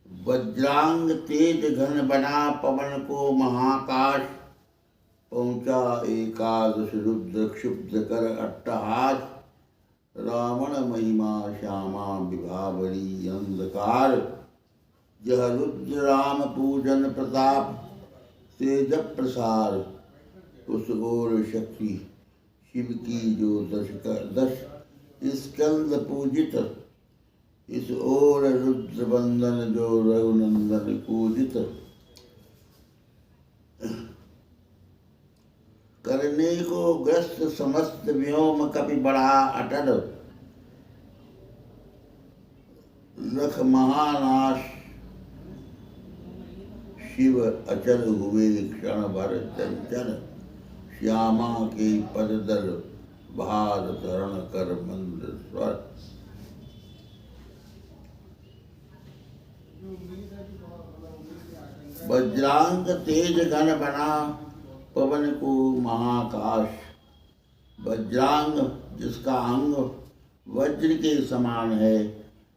वज्रांग तेज घन बना पवन को महाकाश, पहुंचा एकादश रुद्र क्षुब्ध कर अट्टहास। रावण महिमा श्यामा विभावरी अंधकार, यह रुद्र राम पूजन प्रताप तेज प्रसार। उस ओर शक्ति शिव की जो दश स्कंद पूजित, इस ओर रुद्र बंदन जो रघुनंदन पूजित। करने को ग्रस्त समस्त व्योम कपि बढ़ा अटल, लख महानाश शिव अचल हुए क्षण भर चंचल। श्यामा के पददल भार धरण कर मंद स्वर। वज्रांग तेज घन बना पवन को महाकाश, वज्रांग जिसका अंग वज्र के समान है,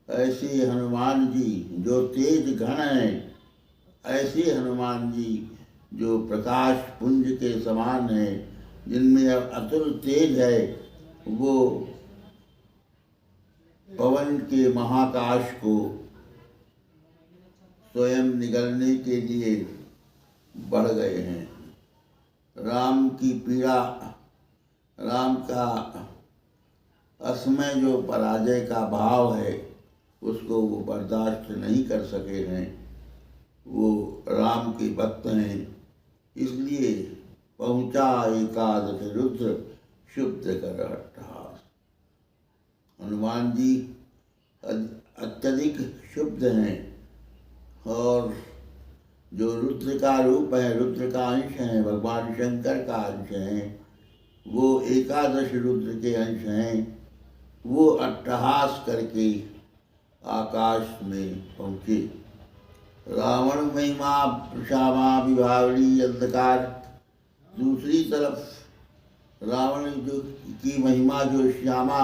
ऐसे हनुमान जी जो तेज घन है, ऐसे हनुमान जी जो प्रकाश पुंज के समान है, जिनमें अतुल तेज है, वो पवन के महाकाश को स्वयं निगलने के लिए बढ़ गए हैं। राम की पीड़ा, राम का असमय जो पराजय का भाव है, उसको वो बर्दाश्त नहीं कर सके हैं। वो राम के भक्त हैं, इसलिए पहुंचा एकादश रुद्र क्षुब्ध कर अट्टहास। हनुमान जी अत्यधिक क्षुब्ध हैं और जो रुद्र का रूप है, रुद्र का अंश है, भगवान शंकर का अंश है, वो एकादश रुद्र के अंश हैं। वो अट्टहास करके आकाश में पहुँचे। रावण महिमा श्यामा विभावरी अंधकार, दूसरी तरफ रावण जो की महिमा जो श्यामा,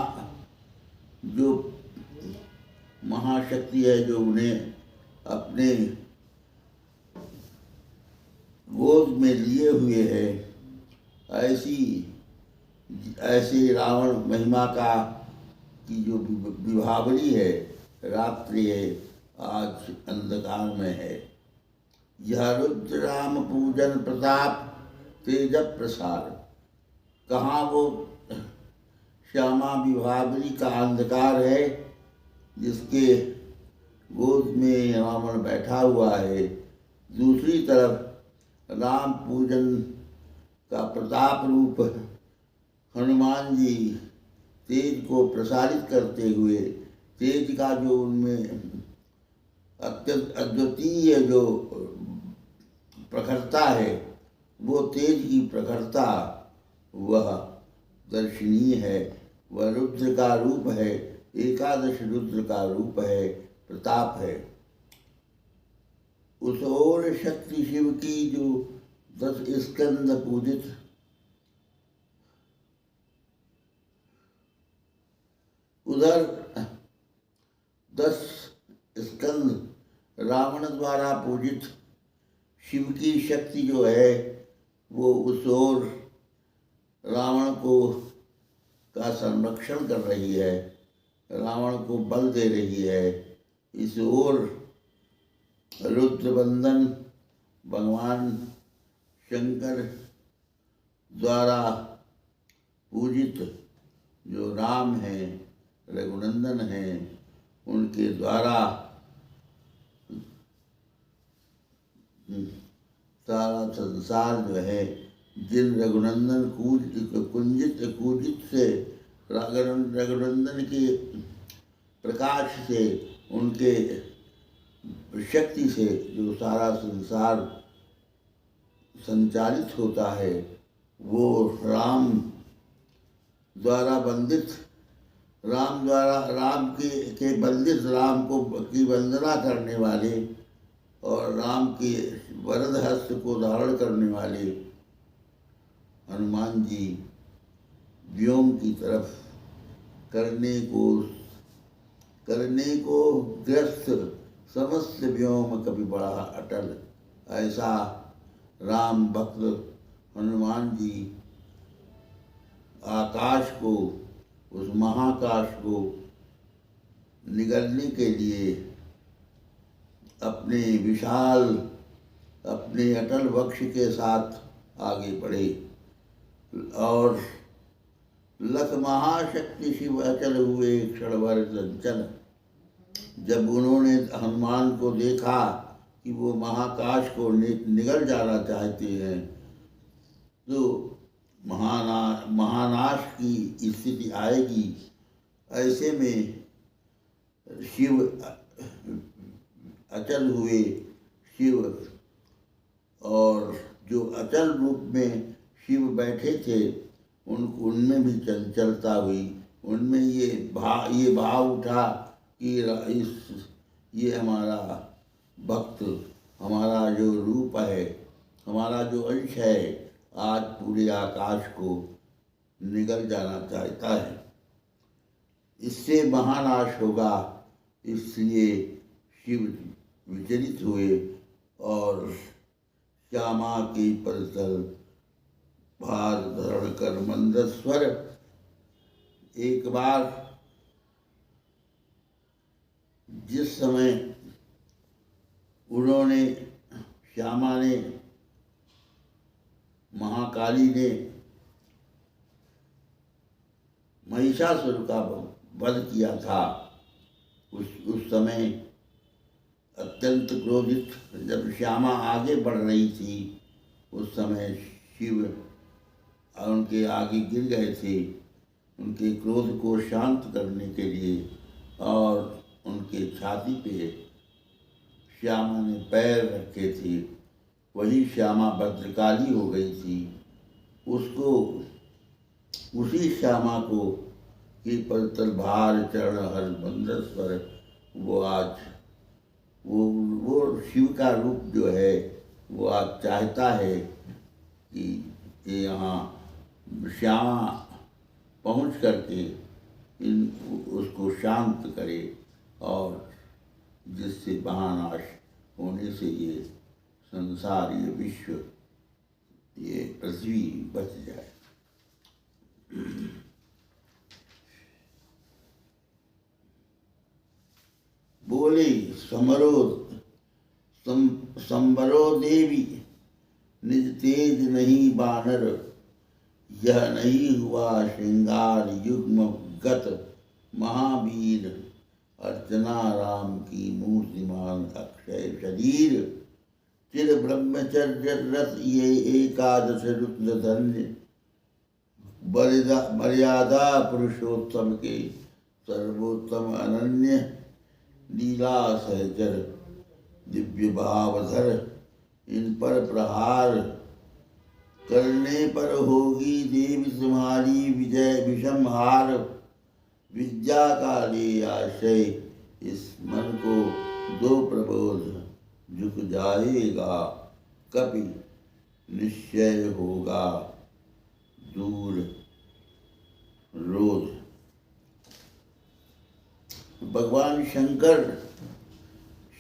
जो महाशक्ति है, जो उन्हें अपने गोद में लिए हुए है, ऐसे रावण महिमा का की जो विभावरी है, रात्रि है, आज अंधकार में है। यह रुद्र राम पूजन प्रताप तेज प्रसार। कहाँ वो श्यामा विभावरी का अंधकार है, जिसके गोद में रावण बैठा हुआ है। दूसरी तरफ राम पूजन का प्रताप रूप हनुमान जी तेज को प्रसारित करते हुए, तेज का जो उनमें अद्वितीय जो प्रखरता है, वो तेज की प्रखरता वह दर्शनीय है। वह रुद्र का रूप है, एकादश रुद्र का रूप है, प्रताप है। उस ओर शक्ति शिव की जो 10 स्कंद पूजित, उधर 10 स्कंद रावण द्वारा पूजित शिव की शक्ति जो है, वो उस ओर रावण को का संरक्षण कर रही है, रावण को बल दे रही है। इस ओर रुद्रबंदन भगवान शंकर द्वारा पूजित जो राम हैं, रघुनंदन हैं, उनके द्वारा सारा संसार जो है, जिन रघुनंदन कुंजित से, रघुनंदन के प्रकाश से, उनके शक्ति से जो सारा संसार संचालित होता है, वो राम द्वारा बंदित, राम के बंदित राम को की वंदना करने वाले और राम के वरद हस्त को धारण करने वाले हनुमान जी व्योम की तरफ करने को ग्रस्त समस्त व्योम कभी बड़ा अटल। ऐसा राम भक्त हनुमान जी आकाश को, उस महाकाश को निगलने के लिए अपने विशाल, अपने अटल वक्ष के साथ आगे बढ़े। और लख महाशक्ति शिव अचल हुए क्षण भर चंचल। जब उन्होंने हनुमान को देखा कि वो महाकाश को निगल जाना चाहते हैं, तो महानाश की स्थिति आएगी। ऐसे में शिव अचल हुए। शिव, और जो अचल रूप में शिव बैठे थे, उनमें भी चंचलता हुई। उनमें ये भाव उठा कि ये हमारा भक्त, हमारा जो रूप है, हमारा जो अंश है, आज पूरे आकाश को निगल जाना चाहता है। इससे महानाश होगा। इसलिए शिव विचलित हुए और श्यामा के परितल भार धरण कर मंदस्वर। एक बार जिस समय उन्होंने, श्यामा ने, महाकाली ने महिषासुर का वध किया था, उस समय अत्यंत क्रोधित जब श्यामा आगे बढ़ रही थी, उस समय शिव उनके आगे गिर गए थे उनके क्रोध को शांत करने के लिए। और उनके छाती पे श्यामा ने पैर रखे थे। वही श्यामा भद्रकाली हो गई थी। उसको, उसी श्यामा को कि परतल भार चरण हर मंदस्वर, वो आज वो शिव का रूप जो है, वो आज चाहता है कि यहाँ श्यामा पहुँच करके उसको शांत करे, और जिससे महानाश होने से ये संसार, ये विश्व, ये पृथ्वी बच जाए। बोले संबरो देवी, निज तेज नहीं बानर, यह नहीं हुआ श्रृंगार युग्म गत, महावीर अर्चना राम की मूर्तिमान अक्षय शरीर। चिर ब्रह्मचर्य रत ये एकादश रुद्र धन्य, मर्यादा पुरुषोत्तम के सर्वोत्तम अनन्य, लीला सहचर दिव्य भावधर, इन पर प्रहार करने पर होगी देवी तुम्हारी विजय विषम हार। विद्या का ले आशय इस मन को दो प्रबोध, झुक जाएगा कभी निश्चय होगा दूर रोध। भगवान शंकर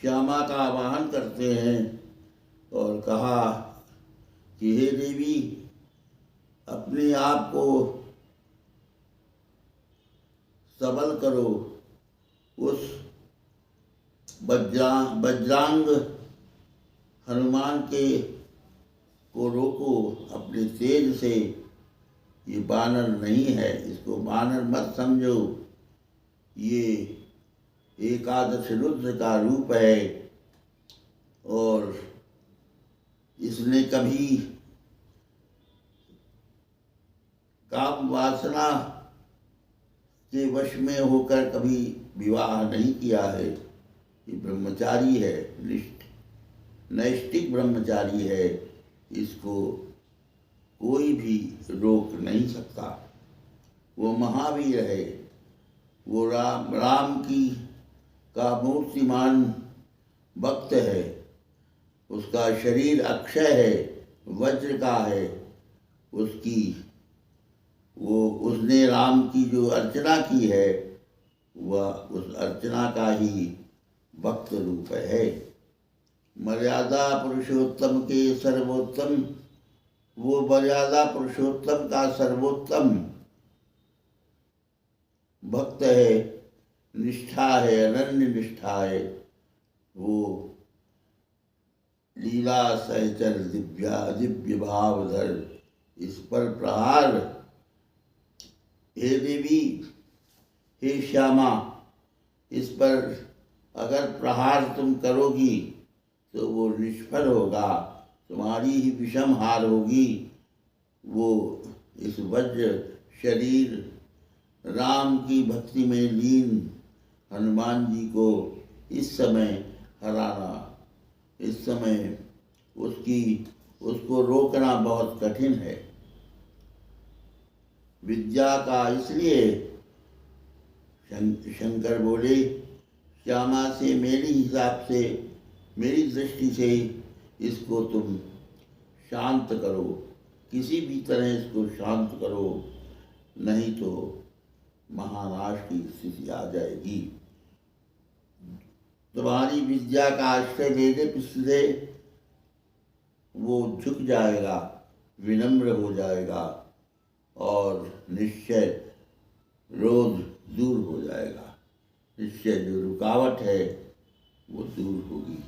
श्यामा का आवाहन करते हैं और कहा कि हे देवी, अपने आप को सबल करो, उस वज्रांग हनुमान को रोको अपने तेज से। ये बानर नहीं है, इसको बानर मत समझो, ये एकादश रुद्र का रूप है और इसने कभी काम वासना के वश में होकर कभी विवाह नहीं किया है। ये ब्रह्मचारी है, नैष्टिक ब्रह्मचारी है, इसको कोई भी रोक नहीं सकता। वो महावीर है, वो राम का मूर्तिमान भक्त है, उसका शरीर अक्षय है, वज्र का है। उसने राम की जो अर्चना की है, वह उस अर्चना का ही भक्त रूप है। मर्यादा पुरुषोत्तम के सर्वोत्तम, वो मर्यादा पुरुषोत्तम का सर्वोत्तम भक्त है, निष्ठा है, अनन्य निष्ठा है। वो लीला सहचर दिव्य भावधर, इस पर प्रहार, हे देवी, हे श्यामा, इस पर अगर प्रहार तुम करोगी तो वो निष्फल होगा, तुम्हारी ही विषम हार होगी। वो इस वज्र शरीर राम की भक्ति में लीन हनुमान जी को इस समय हराना, इस समय उसको रोकना बहुत कठिन है। विद्या का इसलिए शंकर बोले, श्यामा से मेरी हिसाब से, मेरी दृष्टि से इसको तुम शांत करो, किसी भी तरह इसको शांत करो, नहीं तो महानाश की स्थिति आ जाएगी। तुम्हारी विद्या का आश्रय लेने पिछले वो झुक जाएगा, विनम्र हो जाएगा और निश्चय रोध दूर हो जाएगा। निश्चय जो रुकावट है वो दूर होगी।